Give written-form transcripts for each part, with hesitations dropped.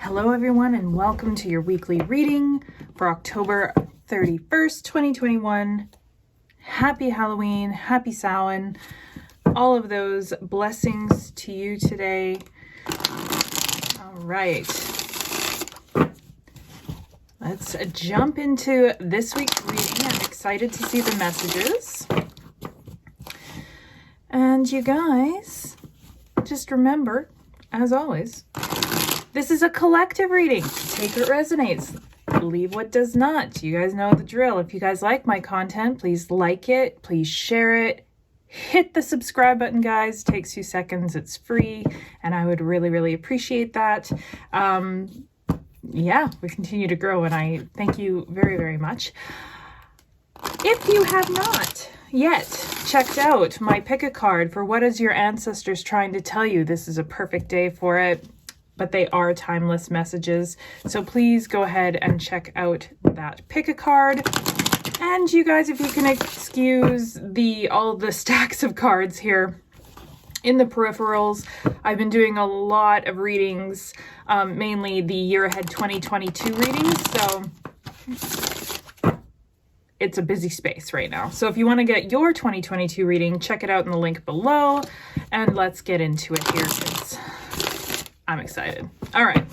Hello everyone and welcome to your weekly reading for October 31st, 2021. Happy Halloween, happy Samhain, all of those blessings to you today. All right, let's jump into this week's reading. I'm excited to see the messages. And you guys, just remember, as always, this is a collective reading. Take what resonates, leave what does not. You guys know the drill. If you guys like my content, please like it, please share it. Hit the subscribe button, guys. It takes 2 seconds. It's free, and I would really appreciate that. Yeah, we continue to grow, and I thank you very much. If you have not yet checked out my pick a card for what is your ancestors trying to tell you, this is a perfect day for it. But they are timeless messages. So please go ahead and check out that pick a card. And you guys, if you can excuse all the stacks of cards here in the peripherals, I've been doing a lot of readings, mainly the year ahead 2022 readings. So it's a busy space right now. So if you want to get your 2022 reading, check it out in the link below. And let's get into it here, kids. I'm excited. All right.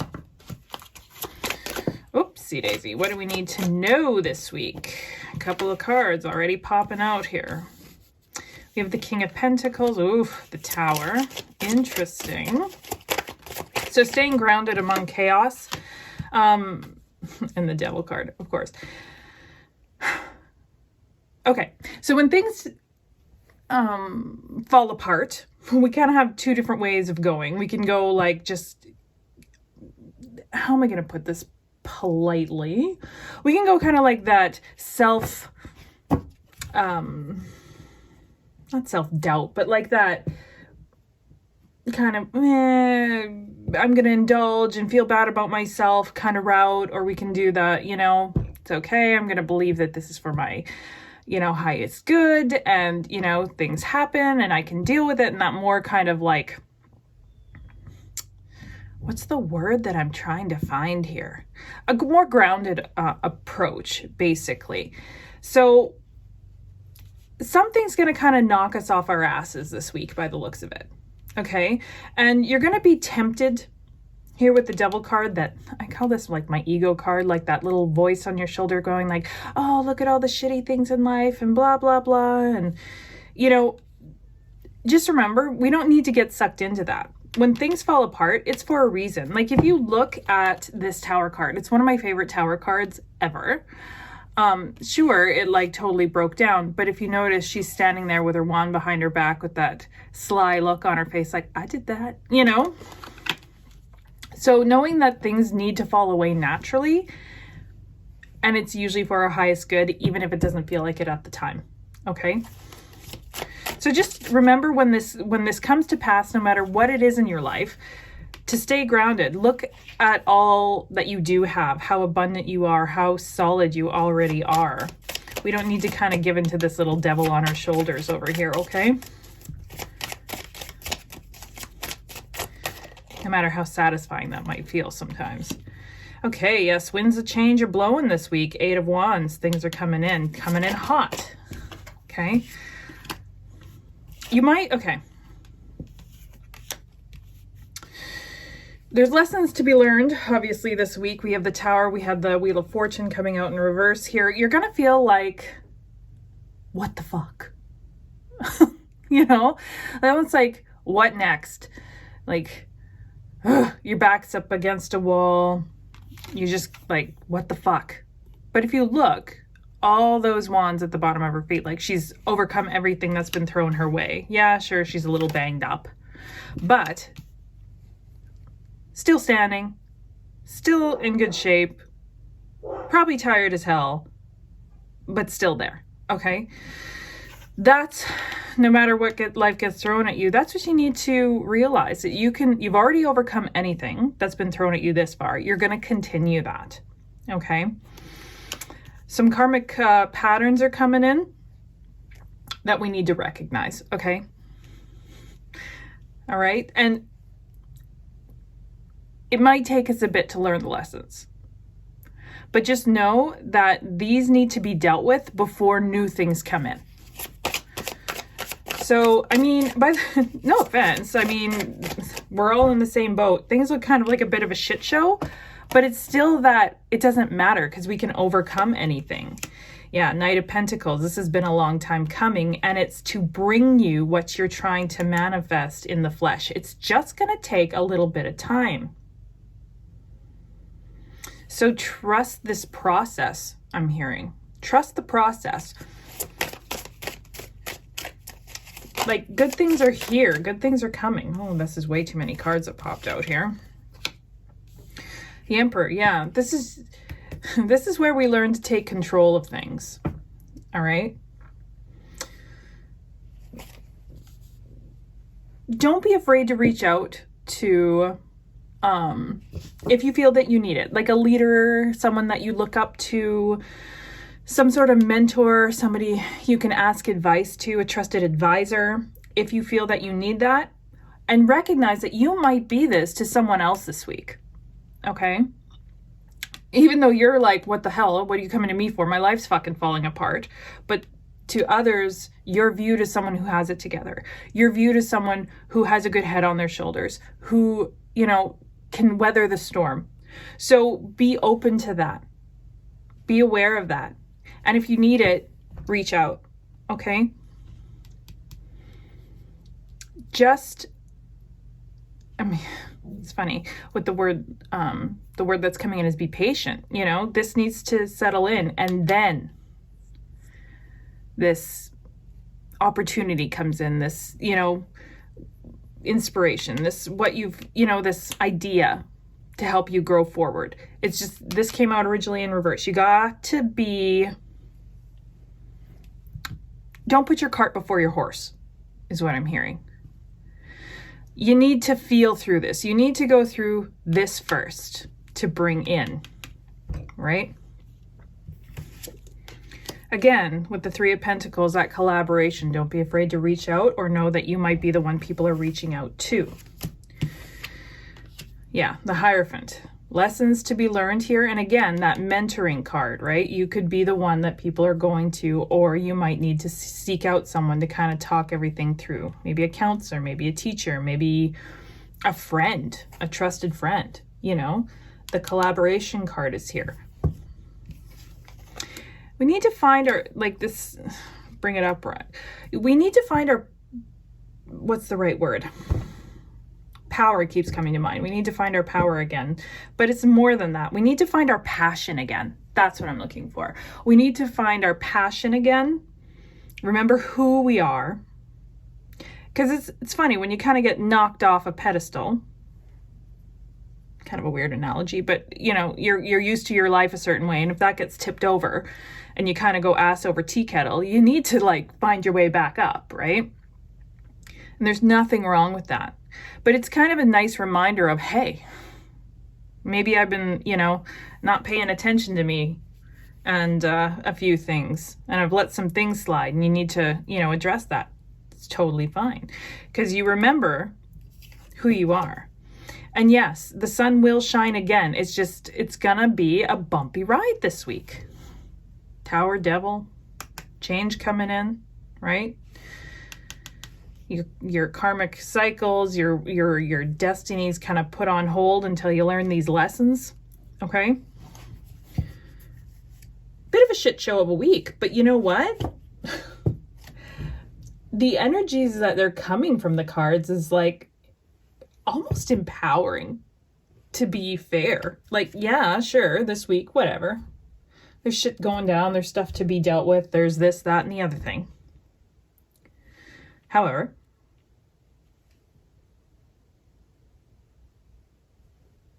Oopsie daisy. What do we need to know this week? A couple of cards already popping out here. We have the King of Pentacles. Oof, the Tower. Interesting. So staying grounded among chaos. And the Devil card, of course. Okay. So when things fall apart, we kind of have two different ways of going. We can go like just, how am I going to put this politely? We can go kind of like that not self-doubt, but like that kind of, I'm going to indulge and feel bad about myself kind of route. Or we can do the, it's okay. I'm going to believe that this is for my highest good, and, things happen and I can deal with it. And that more kind of like, what's the word that I'm trying to find here? A more grounded approach, basically. So something's going to kind of knock us off our asses this week by the looks of it. Okay. And you're going to be tempted here with the Devil card, that I call this like my ego card, like that little voice on your shoulder going like, oh, look at all the shitty things in life and blah, blah, blah. And, just remember, we don't need to get sucked into that. When things fall apart, it's for a reason. Like if you look at this Tower card, it's one of my favorite Tower cards ever. Sure, it like totally broke down, but if you notice, she's standing there with her wand behind her back with that sly look on her face, like, I did that, So knowing that things need to fall away naturally, and it's usually for our highest good, even if it doesn't feel like it at the time. Okay. So just remember when this comes to pass, no matter what it is in your life, to stay grounded. Look at all that you do have, how abundant you are, how solid you already are. We don't need to kind of give into this little devil on our shoulders over here. Okay. No matter how satisfying that might feel sometimes. Okay, yes, winds of change are blowing this week. 8 of Wands, things are coming in hot. Okay. Okay. There's lessons to be learned, obviously, this week. We have the Tower, we have the Wheel of Fortune coming out in reverse here. You're going to feel like, what the fuck? That one's like, what next? Like, your back's up against a wall. You're just like, what the fuck? But if you look, all those wands at the bottom of her feet, like she's overcome everything that's been thrown her way. Yeah, sure, she's a little banged up, but still standing, still in good shape, probably tired as hell, but still there. Okay. That's, no matter what life gets thrown at you, that's what you need to realize, that you've already overcome anything that's been thrown at you this far. You're going to continue that. Okay. Some karmic patterns are coming in that we need to recognize. Okay. All right. And it might take us a bit to learn the lessons. But just know that these need to be dealt with before new things come in. So, I mean, no offense. I mean, we're all in the same boat. Things look kind of like a bit of a shit show, but it's still that it doesn't matter because we can overcome anything. Yeah, Knight of Pentacles. This has been a long time coming, and it's to bring you what you're trying to manifest in the flesh. It's just going to take a little bit of time. So trust this process, I'm hearing. Trust the process. Like, good things are here. Good things are coming. Oh, this is way too many cards that popped out here. The Emperor, yeah. This is where we learn to take control of things. All right? Don't be afraid to reach out to, if you feel that you need it. Like a leader, someone that you look up to, some sort of mentor, somebody you can ask advice to, a trusted advisor, if you feel that you need that. And recognize that you might be this to someone else this week. Okay? Even though you're like, what the hell? What are you coming to me for? My life's fucking falling apart. But to others, you're viewed as someone who has it together. You're viewed as someone who has a good head on their shoulders, who, you know, can weather the storm. So be open to that. Be aware of that. And if you need it, reach out. Okay? Just, I mean, it's funny with the word that's coming in is be patient. You know, this needs to settle in, and then this opportunity comes in, this, you know, inspiration, this, what you've, you know, this idea to help you grow forward. It's just, this came out originally in reverse. You got to be, don't put your cart before your horse, is what I'm hearing. You need to feel through this. You need to go through this first to bring in, right? Again, with the Three of Pentacles, that collaboration, don't be afraid to reach out or know that you might be the one people are reaching out to. Yeah, the Hierophant. Lessons to be learned here. And again, that mentoring card, right? You could be the one that people are going to, or you might need to seek out someone to kind of talk everything through. Maybe a counselor, maybe a teacher, maybe a friend, a trusted friend, you know? The collaboration card is here. We need to find our, like this, bring it up, right? We need to find our, what's the right word? Power keeps coming to mind. We need to find our power again, but it's more than that. We need to find our passion again. That's what I'm looking for. We need to find our passion again. Remember who we are. Because it's funny when you kind of get knocked off a pedestal. Kind of a weird analogy, but you know, you're used to your life a certain way, and if that gets tipped over and you kind of go ass over tea kettle, you need to like find your way back up, right? And there's nothing wrong with that. But it's kind of a nice reminder of, hey, maybe I've been, you know, not paying attention to me and a few things, and I've let some things slide, and you need to, you know, address that. It's totally fine because you remember who you are. And yes, the sun will shine again. It's just, it's gonna be a bumpy ride this week. Tower, Devil, change coming in, right? Your karmic cycles, your destinies kind of put on hold until you learn these lessons, okay? Bit of a shit show of a week, but you know what? The energies that they're coming from the cards is like almost empowering, to be fair. Like, yeah, sure, this week, whatever. There's shit going down, there's stuff to be dealt with, there's this, that, and the other thing. However,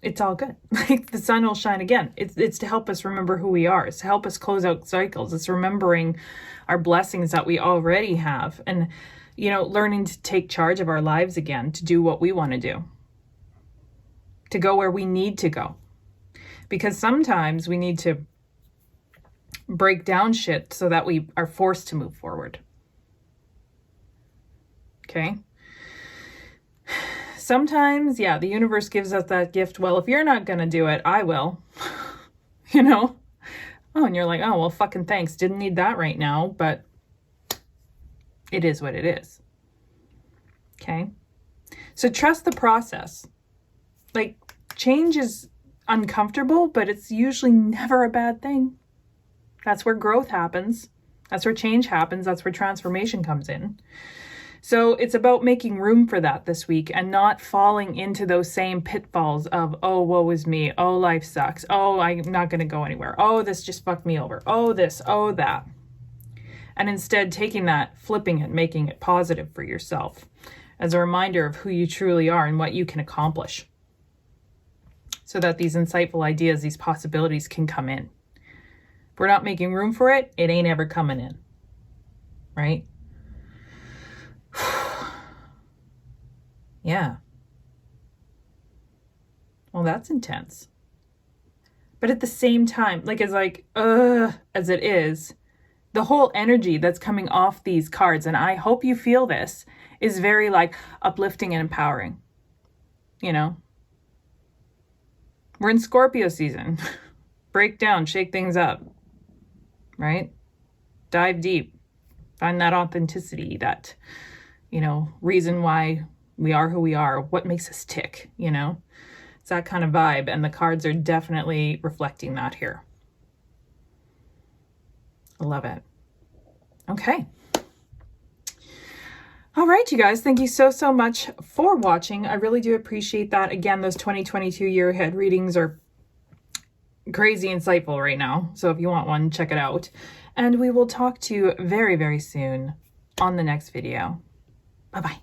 it's all good. Like the sun will shine again. It's to help us remember who we are. It's to help us close out cycles. It's remembering our blessings that we already have, and, you know, learning to take charge of our lives again, to do what we want to do, to go where we need to go. Because sometimes we need to break down shit so that we are forced to move forward. Okay? sometimes, yeah, the universe gives us that gift. Well, if you're not going to do it, I will, you know? Oh, and you're like, oh, well, fucking thanks. Didn't need that right now, but it is what it is. Okay. So trust the process. Like, change is uncomfortable, but it's usually never a bad thing. That's where growth happens. That's where change happens. That's where transformation comes in. So it's about making room for that this week and not falling into those same pitfalls of, oh, woe is me. Oh, life sucks. Oh, I'm not going to go anywhere. Oh, this just fucked me over. Oh, this, oh, that. And instead taking that, flipping it, making it positive for yourself as a reminder of who you truly are and what you can accomplish, so that these insightful ideas, these possibilities can come in. If we're not making room for it, it ain't ever coming in, right? Yeah. Well, that's intense. But at the same time, like, as it is, the whole energy that's coming off these cards, and I hope you feel this, is very like uplifting and empowering. You know? We're in Scorpio season. Break down, shake things up. Right? Dive deep. Find that authenticity, that, you know, reason why we are who we are, what makes us tick, you know? It's that kind of vibe, and the cards are definitely reflecting that here. I love it. Okay. All right, you guys, thank you so, so much for watching. I really do appreciate that. Again, those 2022 year ahead readings are crazy insightful right now. So if you want one, check it out. And we will talk to you very, very soon on the next video. Bye-bye.